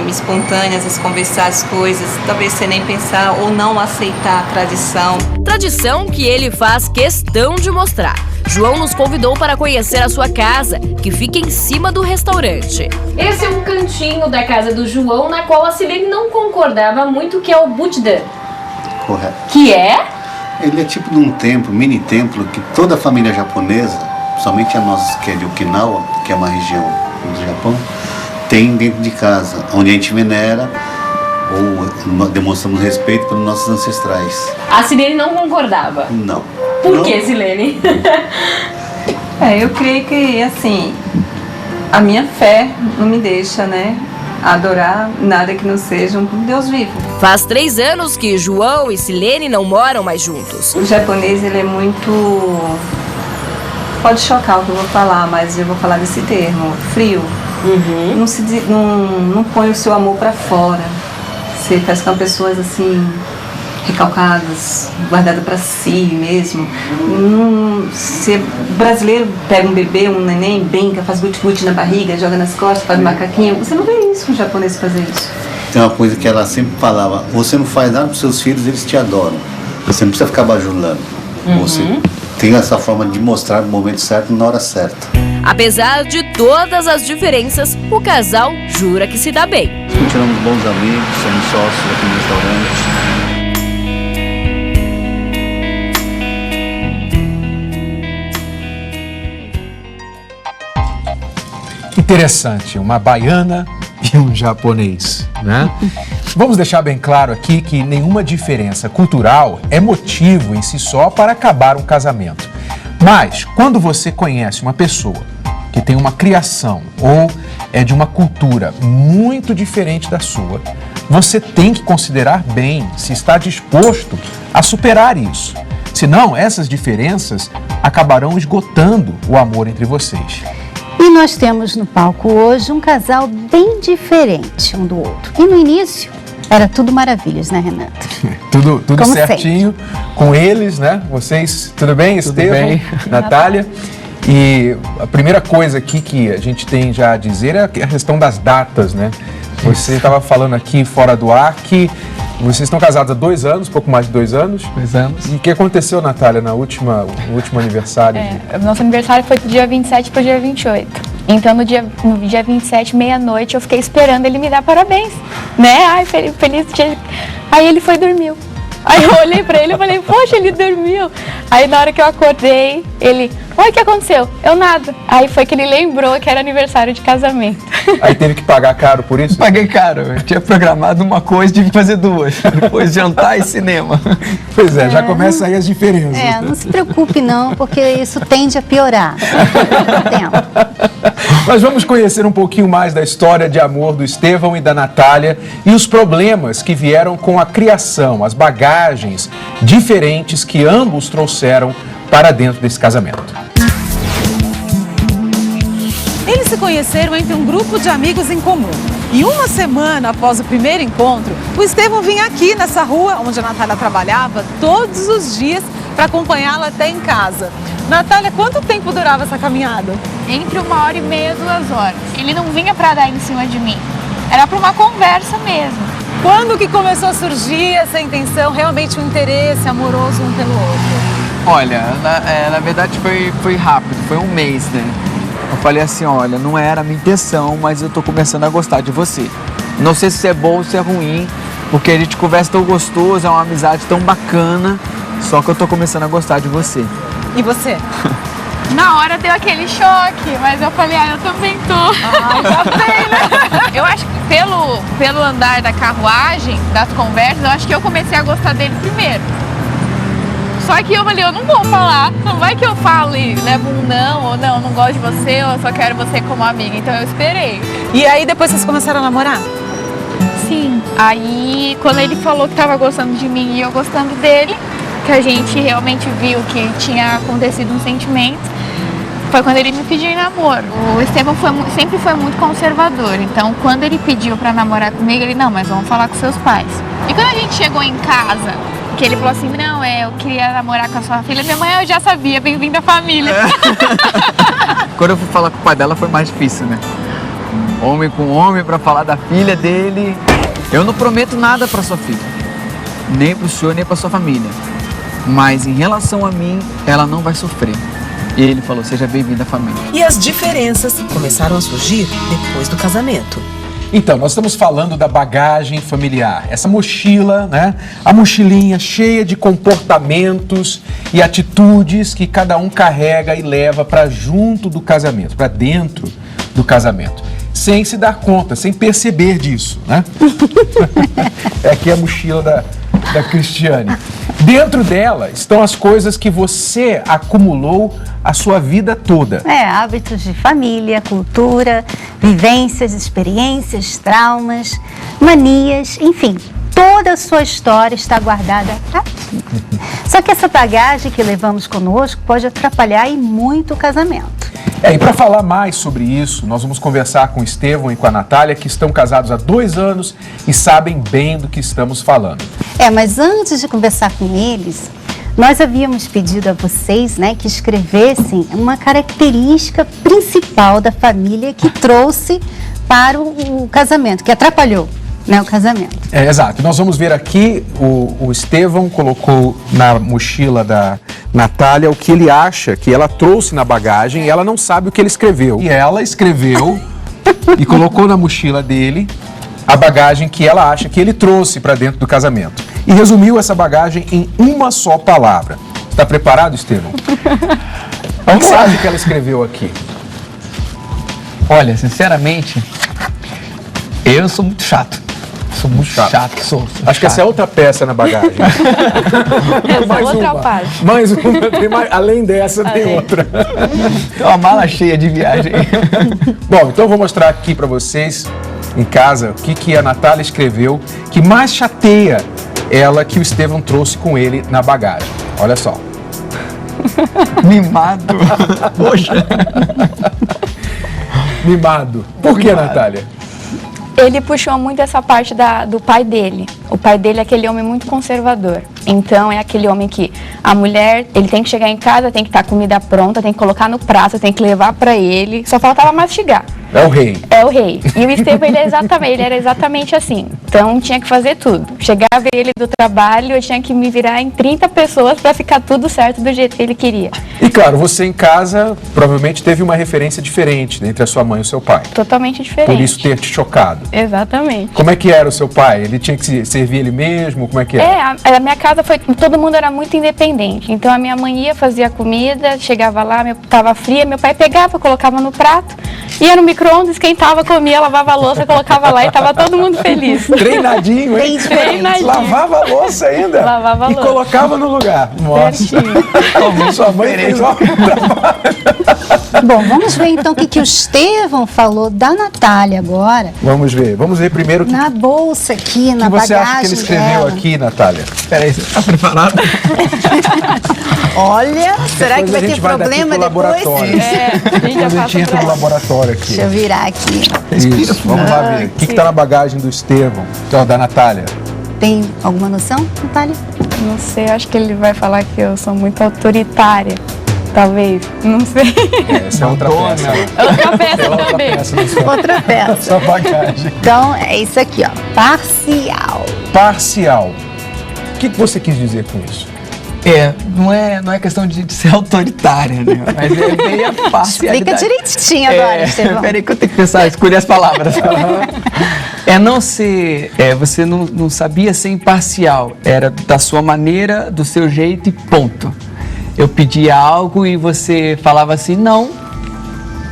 espontânea, às vezes conversar as coisas, talvez você nem pensar ou não aceitar a tradição. Tradição que ele faz questão de mostrar. João nos convidou para conhecer a sua casa, que fica em cima do restaurante. Esse é um cantinho da casa do João, na qual a Silene não concordava muito, que é o Butdan. Correto. Que é? Ele é tipo de um templo, mini templo, que toda a família japonesa, somente a nossa, que é de Okinawa, que é uma região do Japão, tem dentro de casa, onde a gente venera ou demonstramos respeito pelos nossos ancestrais. A Silene não concordava? Não. Por que, Silene? Eu creio que, assim, a minha fé não me deixa, né, adorar nada que não seja um Deus vivo. Faz 3 anos que João e Silene não moram mais juntos. O japonês, ele é muito... Pode chocar o que eu vou falar, mas eu vou falar desse termo, frio. Não põe o seu amor pra fora. Você faz com pessoas assim, recalcadas, guardadas pra si mesmo. Se brasileiro pega um bebê, um neném, brinca, faz guti-guti na barriga, joga nas costas, faz macaquinho. Você não vê isso, um japonês fazer isso. Tem uma coisa que ela sempre falava, você não faz nada pros seus filhos, eles te adoram. Você não precisa ficar bajulando. Você tem essa forma de mostrar no momento certo, na hora certa. Apesar de todas as diferenças, o casal jura que se dá bem. Continuamos bons amigos, somos sócios aqui no restaurante. Interessante, uma baiana e um japonês, né? Vamos deixar bem claro aqui que nenhuma diferença cultural é motivo em si só para acabar um casamento. Mas, quando você conhece uma pessoa que tem uma criação ou é de uma cultura muito diferente da sua, você tem que considerar bem se está disposto a superar isso. Senão, essas diferenças acabarão esgotando o amor entre vocês. E nós temos no palco hoje um casal bem diferente um do outro. E no início, Era tudo maravilhas, né, Renato? Tudo Como certinho com eles, né? Vocês, tudo bem? Estevão, bem. Natália. E a primeira coisa aqui que a gente tem já a dizer é a questão das datas, né? Você estava falando aqui fora do ar que vocês estão casados há 2 anos, pouco mais de 2 anos. 2 anos. E o que aconteceu, Natália, no último aniversário? Nosso aniversário foi do dia 27 para o dia 28. Então, no dia 27, meia-noite, eu fiquei esperando ele me dar parabéns, né? Ai, feliz dia. Aí ele foi e dormiu. Aí eu olhei pra ele e falei, poxa, ele dormiu. Aí na hora que eu acordei, ele, oi, o que aconteceu? Eu nada. Aí foi que ele lembrou que era aniversário de casamento. Aí teve que pagar caro por isso? Paguei caro. Eu tinha programado uma coisa, tive que fazer 2. Depois jantar e cinema. Pois é, já começa aí as diferenças. Não se preocupe não, porque isso tende a piorar. Mas vamos conhecer um pouquinho mais da história de amor do Estevão e da Natália e os problemas que vieram com a criação, as bagagens diferentes que ambos trouxeram para dentro desse casamento. Eles se conheceram entre um grupo de amigos em comum. E uma semana após o primeiro encontro, o Estevão vinha aqui nessa rua, onde a Natália trabalhava, todos os dias para acompanhá-la até em casa. Natália, quanto tempo durava essa caminhada? Entre 1h30 e 2 horas. Ele não vinha para dar em cima de mim. Era para uma conversa mesmo. Quando que começou a surgir essa intenção, realmente um interesse amoroso um pelo outro? Olha, na verdade foi rápido, foi 1 mês, né? Eu falei assim, olha, não era a minha intenção, mas eu tô começando a gostar de você. Não sei se é bom ou se é ruim, porque a gente conversa tão gostoso, é uma amizade tão bacana, só que eu tô começando a gostar de você. E você? Na hora deu aquele choque, mas eu falei, eu também tô. Já sei, né? Eu acho que pelo andar da carruagem, das conversas, eu acho que eu comecei a gostar dele primeiro. Só que eu falei, eu não vou falar, não vai que eu fale, levo um não, ou não gosto de você, ou eu só quero você como amiga, então eu esperei. E aí depois vocês começaram a namorar? Sim. Aí quando ele falou que tava gostando de mim e eu gostando dele, que a gente realmente viu que tinha acontecido um sentimento, foi quando ele me pediu em namoro. O Estevão sempre foi muito conservador, então quando ele pediu pra namorar comigo, ele, não, mas vamos falar com seus pais. E quando a gente chegou em casa, que ele falou assim, não, eu queria namorar com a sua filha, minha mãe, eu já sabia, bem-vinda à família. Quando eu fui falar com o pai dela foi mais difícil, né? Homem com homem pra falar da filha dele. Eu não prometo nada pra sua filha, nem pro senhor, nem pra sua família. Mas em relação a mim, ela não vai sofrer. E ele falou, seja bem-vinda à família. E as diferenças começaram a surgir depois do casamento. Então, nós estamos falando da bagagem familiar. Essa mochila, né? A mochilinha cheia de comportamentos e atitudes que cada um carrega e leva para junto do casamento, para dentro do casamento. Sem se dar conta, sem perceber disso, né? É aqui a mochila da Cristiane. Dentro dela estão as coisas que você acumulou a sua vida toda. Hábitos de família, cultura, vivências, experiências, traumas, manias, enfim, toda a sua história está guardada aqui. Só que essa bagagem que levamos conosco pode atrapalhar e muito o casamento. E para falar mais sobre isso, nós vamos conversar com o Estevão e com a Natália, que estão casados há 2 anos e sabem bem do que estamos falando. Mas antes de conversar com eles, nós havíamos pedido a vocês, né, que escrevessem uma característica principal da família que trouxe para o casamento, que atrapalhou, né, o casamento. Exato. Nós vamos ver aqui, o Estevão colocou na mochila da Natália o que ele acha que ela trouxe na bagagem e ela não sabe o que ele escreveu. E ela escreveu e colocou na mochila dele a bagagem que ela acha que ele trouxe para dentro do casamento. E resumiu essa bagagem em uma só palavra. Está preparado, Estevão? O que você acha que ela escreveu aqui? Olha, sinceramente, eu sou muito chato. Sou muito chato. Acho que essa é outra peça na bagagem. Mais outra parte. Mais uma, além dessa tem outra. Tem uma mala cheia de viagem. Bom, então eu vou mostrar aqui para vocês em casa o que a Natália escreveu que mais chateia ela que o Estevão trouxe com ele na bagagem. Olha só. Mimado. Poxa. Mimado. Por que, Natália? Ele puxou muito essa parte do pai dele. O pai dele é aquele homem muito conservador. Então, é aquele homem que a mulher, ele tem que chegar em casa, tem que estar a comida pronta, tem que colocar no prato, tem que levar pra ele. Só faltava mastigar. É o rei. É o rei. E o Estevão, ele era exatamente assim. Então, tinha que fazer tudo. Chegava ele do trabalho, eu tinha que me virar em 30 pessoas para ficar tudo certo do jeito que ele queria. E claro, você em casa provavelmente teve uma referência diferente, né, entre a sua mãe e o seu pai. Totalmente diferente. Por isso ter te chocado. Exatamente. Como é que era o seu pai? Ele tinha que servir ele mesmo? Como é que era? A minha casa todo mundo era muito independente. Então a minha mãe ia, fazia comida, chegava lá, tava fria, meu pai pegava, colocava no prato, ia no micro-ondas, esquentava, comia, lavava a louça, colocava lá e tava todo mundo feliz. Treinadinho, hein? Treinadinho. Lavava a louça ainda? Lavava a louça. E colocava no lugar. Nossa. Sua mãe fez um trabalho. Bom, vamos ver então o que o Estevão falou da Natália agora. Vamos ver primeiro na bolsa aqui, na bagagem. O que você acha que ele escreveu dela aqui, Natália? Peraí, você tá preparado? Olha, será que vai ter problema depois? A gente entra no laboratório aqui. Deixa eu virar aqui. Isso, vamos lá ver. O que tá na bagagem do Estevão? Então, da Natália. Tem alguma noção, Natália? Não sei, acho que ele vai falar que eu sou muito autoritária. Talvez, não sei. Essa é outra peça. Outra peça também. Outra peça. Sua bagagem. Então, é isso aqui, ó. Parcial. Parcial. O que você quis dizer com isso? Não é questão de ser autoritária, né? Mas é bem a parcialidade. Explica direitinho agora, Estevão. Peraí que eu tenho que pensar, escolher as palavras. É não ser... você não sabia ser imparcial. Era da sua maneira, do seu jeito e ponto. Eu pedia algo e você falava assim, não.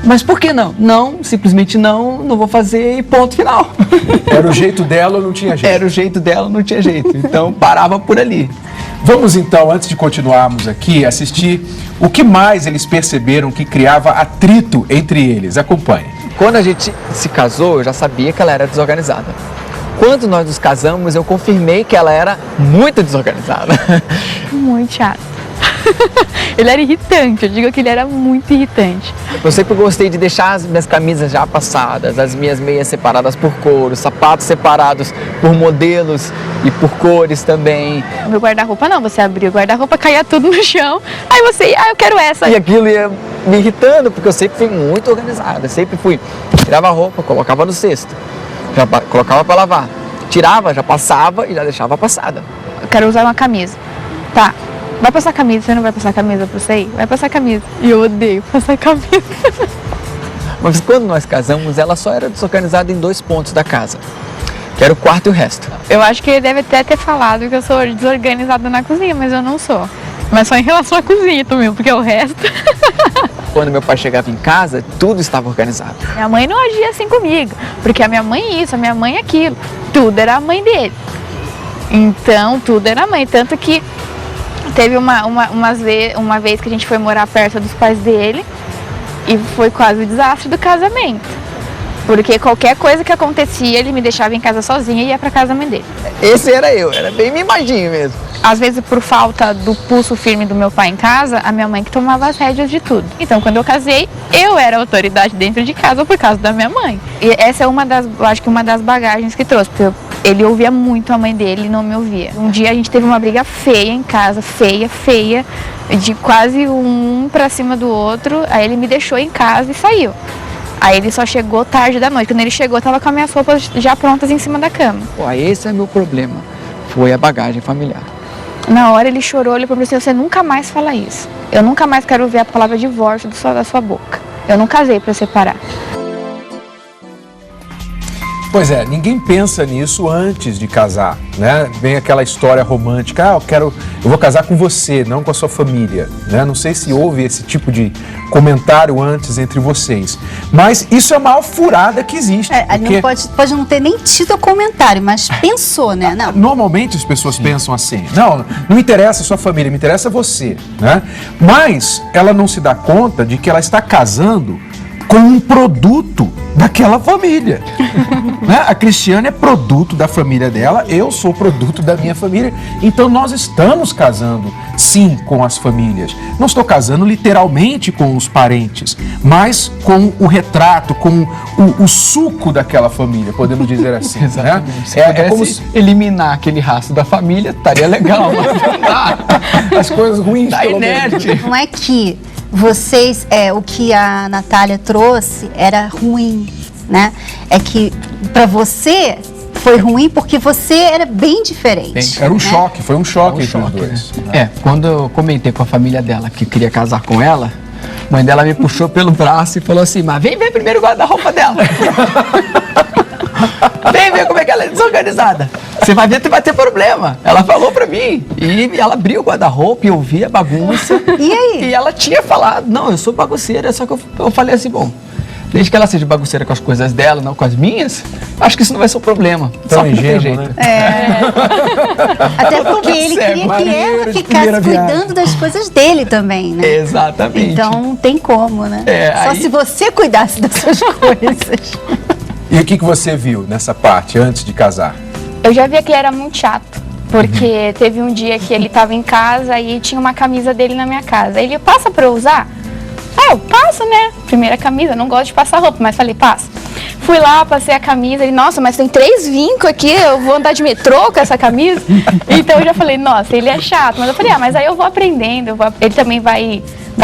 Mas por que não? Não, simplesmente não vou fazer e ponto final. Era o jeito dela ou não tinha jeito? Era o jeito dela ou não tinha jeito. Então parava por ali. Vamos então, antes de continuarmos aqui, assistir o que mais eles perceberam que criava atrito entre eles. Acompanhe. Quando a gente se casou, eu já sabia que ela era desorganizada. Quando nós nos casamos, eu confirmei que ela era muito desorganizada. Muito chato. Ele era irritante, eu digo que ele era muito irritante. Eu sempre gostei de deixar as minhas camisas já passadas, as minhas meias separadas por cor, os sapatos separados por modelos e por cores também. O meu guarda-roupa não, você abria o guarda-roupa, caía tudo no chão, aí você, eu quero essa. E aquilo ia me irritando, porque eu sempre fui muito organizada, sempre fui, tirava a roupa, colocava no cesto, já colocava para lavar, tirava, já passava e já deixava passada. Eu quero usar uma camisa, tá. Vai passar camisa, você não vai passar camisa pra você ir? Vai passar camisa. E eu odeio passar camisa. Mas quando nós casamos, ela só era desorganizada em 2 pontos da casa, que era o quarto e o resto. Eu acho que ele deve até ter falado que eu sou desorganizada na cozinha, mas eu não sou. Mas só em relação à cozinha também, porque o resto... Quando meu pai chegava em casa, tudo estava organizado. Minha mãe não agia assim comigo, porque a minha mãe isso, a minha mãe aquilo. Tudo era a mãe dele. Então, tudo era a mãe, tanto que... Teve uma vez que a gente foi morar perto dos pais dele e foi quase o desastre do casamento. Porque qualquer coisa que acontecia, ele me deixava em casa sozinha e ia pra casa da mãe dele. Esse era eu, era bem mimadinho mesmo. Às vezes, por falta do pulso firme do meu pai em casa, a minha mãe que tomava as rédeas de tudo. Então, quando eu casei, eu era a autoridade dentro de casa por causa da minha mãe. E essa é acho que uma das bagagens que trouxe, porque ele ouvia muito a mãe dele e não me ouvia. Um dia a gente teve uma briga feia em casa, feia, de quase um pra cima do outro. Aí ele me deixou em casa e saiu. Aí ele só chegou tarde da noite. Quando ele chegou, eu tava com as minhas roupas já prontas em cima da cama. Pô, esse é meu problema. Foi a bagagem familiar. Na hora ele chorou, ele falou assim, você nunca mais fala isso. Eu nunca mais quero ouvir a palavra divórcio da sua boca. Eu não casei pra separar. Pois é, ninguém pensa nisso antes de casar, né? Vem aquela história romântica, eu vou casar com você, não com a sua família, né? Não sei se houve esse tipo de comentário antes entre vocês, mas isso é a maior furada que existe. Porque... pode não ter nem tido o comentário, mas pensou, né? Não. Normalmente as pessoas pensam assim, não interessa a sua família, me interessa você, né? Mas ela não se dá conta de que ela está casando com um produto daquela família. Né? A Cristiane é produto da família dela, eu sou produto da minha família. Então nós estamos casando, sim, com as famílias. Não estou casando literalmente com os parentes, mas com o retrato, com o suco daquela família, podemos dizer assim. Exatamente. Né? Se é como se eliminar aquele rastro da família, estaria legal. As coisas ruins, tá inerte. Não é que vocês, o que a Natália trouxe era ruim, né? É que para você foi ruim porque você era bem diferente. Era um né? choque, foi um choque entre os dois. Quando eu comentei com a família dela que queria casar com ela, a mãe dela me puxou pelo braço e falou assim, mas vem ver primeiro o guarda-roupa dela. Vem ver como é que ela é desorganizada. Você vai ver que vai ter problema. Ela falou pra mim. E ela abriu o guarda-roupa e eu vi a bagunça. E aí? E ela tinha falado, não, eu sou bagunceira. Só que eu falei assim, bom, desde que ela seja bagunceira com as coisas dela, não com as minhas, acho que isso não vai ser um problema. Só que não tem jeito. Né? Até porque ele queria que ela ficasse cuidando das coisas dele também, né? Exatamente. Então não tem como, né? Só se você cuidasse das suas coisas. E o que você viu nessa parte, antes de casar? Eu já via que ele era muito chato, porque teve um dia que ele estava em casa e tinha uma camisa dele na minha casa. Ele, passa pra eu usar? Eu passo, né? Primeira camisa, não gosto de passar roupa, mas falei, passa. Fui lá, passei a camisa, ele, nossa, mas tem 3 vincos aqui, eu vou andar de metrô com essa camisa? Então eu já falei, nossa, ele é chato. Mas eu falei, mas aí eu vou aprendendo, ele também vai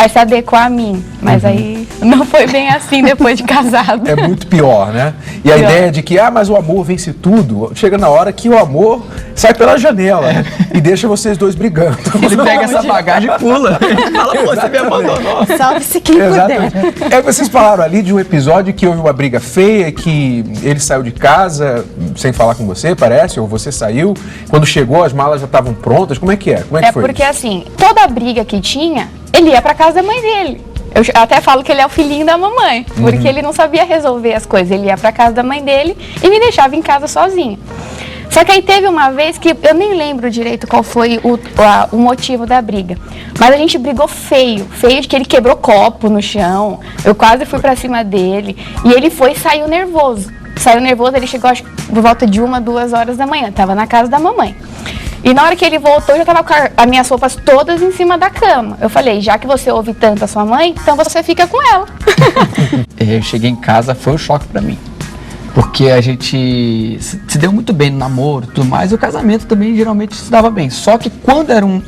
se adequar a mim. Mas aí não foi bem assim depois de casado. É muito pior, né? E a ideia de que, mas o amor vence tudo, chega na hora que o amor sai pela janela e deixa vocês dois brigando. Ele pega essa bagagem e pula. Ele fala, pô, você me abandonou. Salve-se quem puder. Vocês falaram ali de um episódio que houve uma briga feia, que ele saiu de casa sem falar com você, parece, ou você saiu. Quando chegou, as malas já estavam prontas. Como é que é? Como é que foi porque isso? assim, toda briga que tinha, ele ia pra casa da mãe dele. Eu até falo que ele é o filhinho da mamãe, porque ele não sabia resolver as coisas. Ele ia pra casa da mãe dele e me deixava em casa sozinho. Só que aí teve uma vez que eu nem lembro direito qual foi o motivo da briga. Mas a gente brigou feio de que ele quebrou copo no chão. Eu quase fui pra cima dele. E ele foi e saiu nervoso. Ele chegou acho, por volta de 1, 2 horas da manhã. Tava na casa da mamãe. E na hora que ele voltou, eu já tava com as minhas roupas todas em cima da cama. Eu falei, já que você ouve tanto a sua mãe, então você fica com ela. Eu cheguei em casa, foi um choque pra mim. Porque a gente se deu muito bem no namoro e tudo mais, e o casamento também geralmente se dava bem. Só que quando era um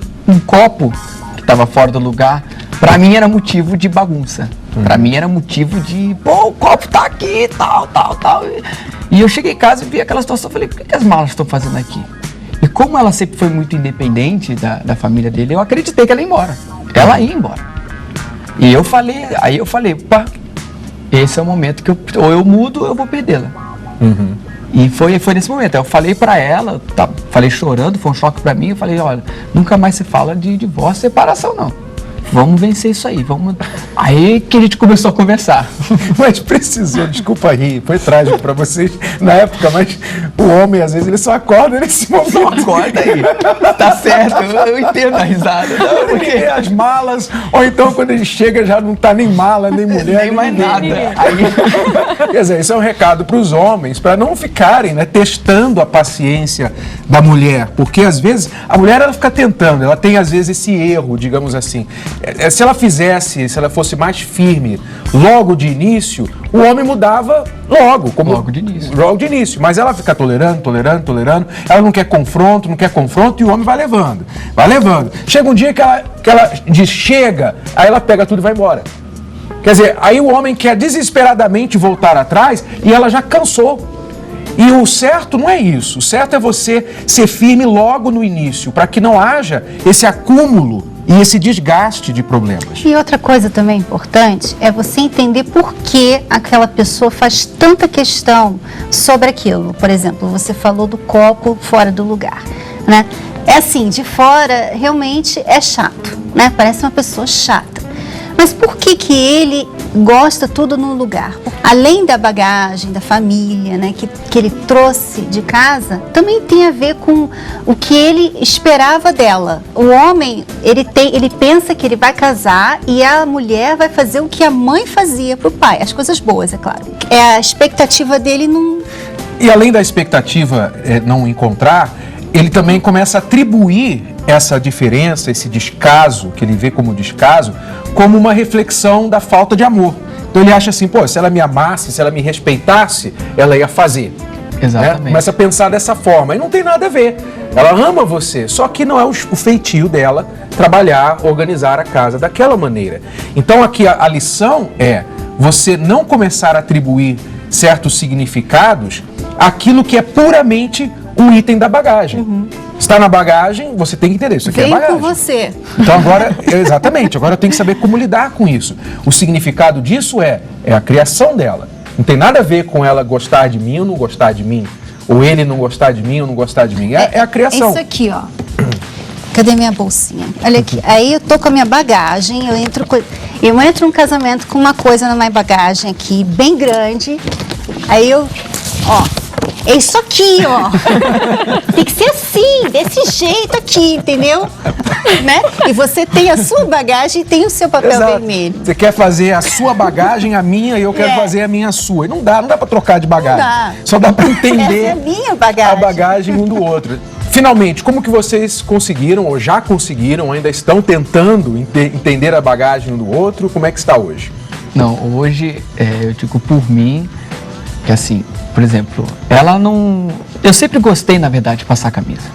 copo que estava fora do lugar, pra mim era motivo de bagunça. Pra mim era motivo de, pô, o copo tá aqui, tal. E eu cheguei em casa e vi aquela situação, falei, por que as malas estão fazendo aqui? E como ela sempre foi muito independente da família dele, eu acreditei que ela ia embora. Ela ia embora. E eu falei, pá, esse é o momento que ou eu mudo ou eu vou perdê-la. E foi nesse momento. Eu falei pra ela, falei chorando, foi um choque pra mim. Eu falei, olha, nunca mais se fala de divórcio, separação, não. Vamos vencer isso aí, vamos... Aí que a gente começou a conversar. Mas precisou, desculpa aí, foi trágico pra vocês na época, mas o homem, às vezes, ele só acorda nesse momento. Só acorda aí. Tá certo, eu entendo a risada. Não, porque as malas, ou então quando ele chega já não tá nem mala, nem mulher, nem mais nada. Aí... Quer dizer, isso é um recado pros homens, pra não ficarem, né, testando a paciência da mulher, porque às vezes a mulher ela fica tentando, ela tem às vezes esse erro, digamos assim. Se ela fosse mais firme logo de início, o homem mudava logo. Logo de início. Logo de início. Mas ela fica tolerando. Ela não quer confronto, e o homem vai levando. Chega um dia que ela diz, chega, aí ela pega tudo e vai embora. Quer dizer, aí o homem quer desesperadamente voltar atrás e ela já cansou. E o certo não é isso. O certo é você ser firme logo no início, para que não haja esse acúmulo e esse desgaste de problemas. E outra coisa também importante é você entender por que aquela pessoa faz tanta questão sobre aquilo. Por exemplo, você falou do copo fora do lugar, né? É assim, de fora realmente é chato, né? Parece uma pessoa chata. Mas por que ele gosta tudo num lugar? Além da bagagem, da família, né, que ele trouxe de casa, também tem a ver com o que ele esperava dela. O homem, ele pensa que ele vai casar e a mulher vai fazer o que a mãe fazia pro pai. As coisas boas, é claro. A expectativa dele não... E além da expectativa não encontrar, ele também começa a atribuir essa diferença, esse descaso, que ele vê como descaso, como uma reflexão da falta de amor. Então ele acha assim, pô, se ela me amasse, se ela me respeitasse, ela ia fazer. Exatamente. Né? Começa a pensar dessa forma. E não tem nada a ver. Ela ama você, só que não é o feitio dela trabalhar, organizar a casa daquela maneira. Então aqui a lição é você não começar a atribuir certos significados àquilo que é puramente um item da bagagem. Está na bagagem, você tem que entender. Isso aqui é bagagem. Vem com você. Então agora, exatamente, agora eu tenho que saber como lidar com isso. O significado disso é a criação dela. Não tem nada a ver com ela gostar de mim ou não gostar de mim. Ou ele não gostar de mim ou não gostar de mim. É a criação. Isso aqui, ó. Cadê minha bolsinha? Olha aqui. Aí eu tô com a minha bagagem, eu entro num casamento com uma coisa na minha bagagem aqui, bem grande. Aí eu, ó, é isso aqui, ó. Tem que ser assim, desse jeito aqui, entendeu? Né? E você tem a sua bagagem e tem o seu papel vermelho. Você quer fazer a sua bagagem, a minha, e eu quero fazer a minha a sua. E não dá pra trocar de bagagem. Não dá. Só dá pra entender Essa é a minha bagagem. a bagagem um do outro. Finalmente, como que vocês conseguiram, ou já conseguiram, ainda estão tentando entender a bagagem um do outro? Como é que está hoje? Não, hoje eu digo por mim que assim, por exemplo, ela não... Eu sempre gostei, na verdade, de passar camisa.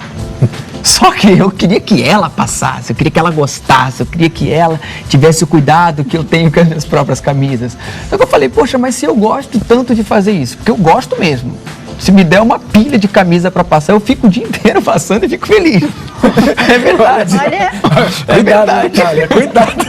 Só que eu queria que ela passasse, eu queria que ela gostasse, eu queria que ela tivesse o cuidado que eu tenho com as minhas próprias camisas. Então eu falei, poxa, mas se eu gosto tanto de fazer isso, porque eu gosto mesmo. Se me der uma pilha de camisa para passar, eu fico o dia inteiro passando e fico feliz. É verdade. Olha. Cuidado, Natália, cuidado.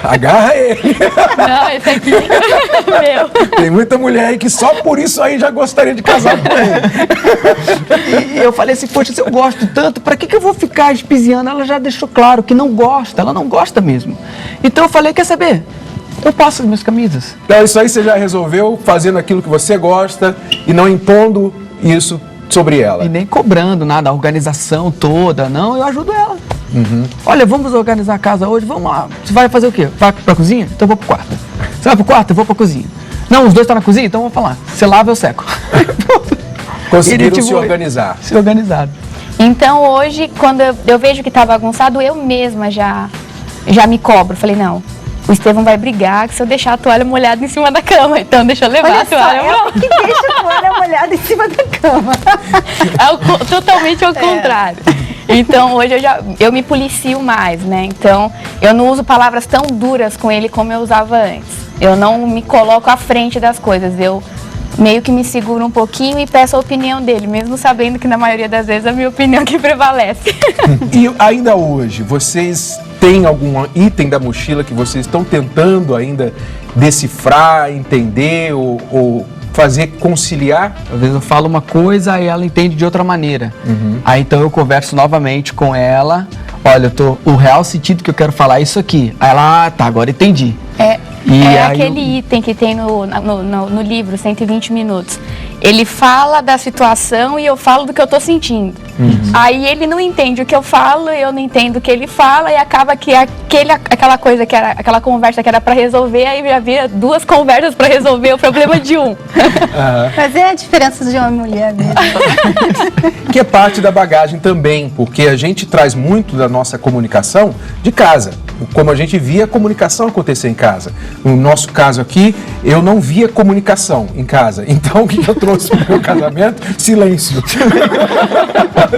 Agarra ele. Não, esse aqui é meu. Tem muita mulher aí que só por isso aí já gostaria de casar com ele. E eu falei assim, poxa, se eu gosto tanto, para que eu vou ficar espiziando? Ela já deixou claro que não gosta, ela não gosta mesmo. Então eu falei, quer saber? Eu passo as minhas camisas. Então isso aí você já resolveu fazendo aquilo que você gosta e não impondo isso sobre ela. E nem cobrando nada, a organização toda, não, eu ajudo ela. Olha, vamos organizar a casa hoje, vamos lá. Você vai fazer o quê? Vai pra cozinha? Então eu vou pro quarto. Você vai pro quarto? Eu vou pra cozinha. Não, os dois estão na cozinha? Então eu vou falar. Você lava, eu seco. Conseguiram se organizar. Se organizar. Então hoje, quando eu vejo que tá bagunçado, eu mesma já me cobro. Falei, não, o Estevão vai brigar que se eu deixar a toalha molhada em cima da cama. Então deixa eu levar Olha a toalha. só, que deixa a toalha molhada em cima da cama. É totalmente ao contrário. Então hoje eu me policio mais, né? Então eu não uso palavras tão duras com ele como eu usava antes. Eu não me coloco à frente das coisas. Eu meio que me seguro um pouquinho e peço a opinião dele, mesmo sabendo que na maioria das vezes é a minha opinião que prevalece. E ainda hoje, vocês têm algum item da mochila que vocês estão tentando ainda decifrar, entender ou fazer conciliar? Às vezes eu falo uma coisa e ela entende de outra maneira. Aí então eu converso novamente com ela. Olha, o real sentido que eu quero falar é isso aqui. Aí ela, tá, agora entendi. É aquele item que tem no livro, 120 minutos. Ele fala da situação e eu falo do que eu tô sentindo. Aí ele não entende o que eu falo, eu não entendo o que ele fala e acaba que aquela coisa que era, aquela conversa que era para resolver, aí já vira duas conversas para resolver o problema de um. Mas é a diferença de homem e mulher mesmo. Que é parte da bagagem também, porque a gente traz muito da nossa comunicação de casa, como a gente via a comunicação acontecer em casa. No nosso caso aqui, eu não via comunicação em casa. Então, o que eu trouxe para o meu casamento? Silêncio.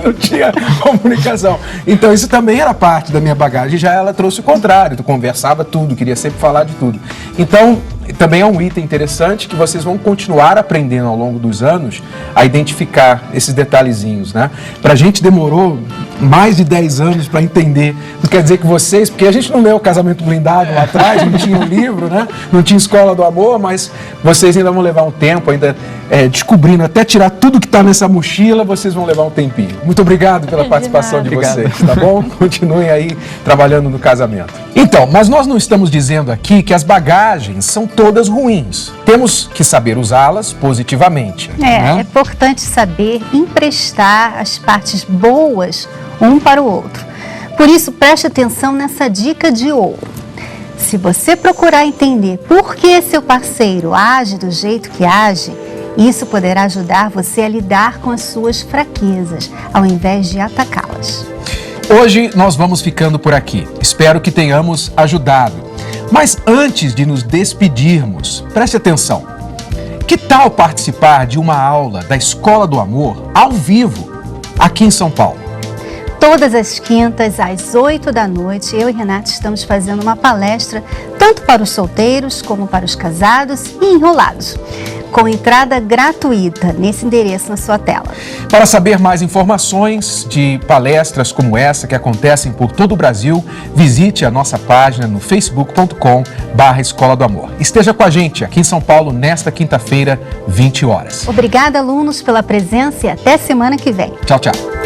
Não tinha comunicação. Então, isso também era parte da minha bagagem. Já ela trouxe o contrário. Tu conversava tudo, queria sempre falar de tudo. Então, também é um item interessante que vocês vão continuar aprendendo ao longo dos anos a identificar esses detalhezinhos, né? Pra gente demorou mais de 10 anos para entender. Não quer dizer que vocês, porque a gente não leu o Casamento Blindado lá atrás, não tinha um livro, né? Não tinha Escola do Amor, mas vocês ainda vão levar um tempo, ainda descobrindo, até tirar tudo que está nessa mochila, vocês vão levar um tempinho. Muito obrigado pela participação de vocês, tá bom? Continuem aí trabalhando no casamento. Então, mas nós não estamos dizendo aqui que as bagagens são todas ruins. Temos que saber usá-las positivamente. É importante saber emprestar as partes boas um para o outro. Por isso, preste atenção nessa dica de ouro. Se você procurar entender por que seu parceiro age do jeito que age, isso poderá ajudar você a lidar com as suas fraquezas, ao invés de atacá-las. Hoje nós vamos ficando por aqui. Espero que tenhamos ajudado. Mas antes de nos despedirmos, preste atenção. Que tal participar de uma aula da Escola do Amor ao vivo aqui em São Paulo? Todas as quintas, às 8 da noite, eu e Renata estamos fazendo uma palestra tanto para os solteiros como para os casados e enrolados, com entrada gratuita nesse endereço na sua tela. Para saber mais informações de palestras como essa que acontecem por todo o Brasil, visite a nossa página no facebook.com/Escola do Amor. Esteja com a gente aqui em São Paulo nesta quinta-feira, 20 horas. Obrigada, alunos, pela presença e até semana que vem. Tchau, tchau.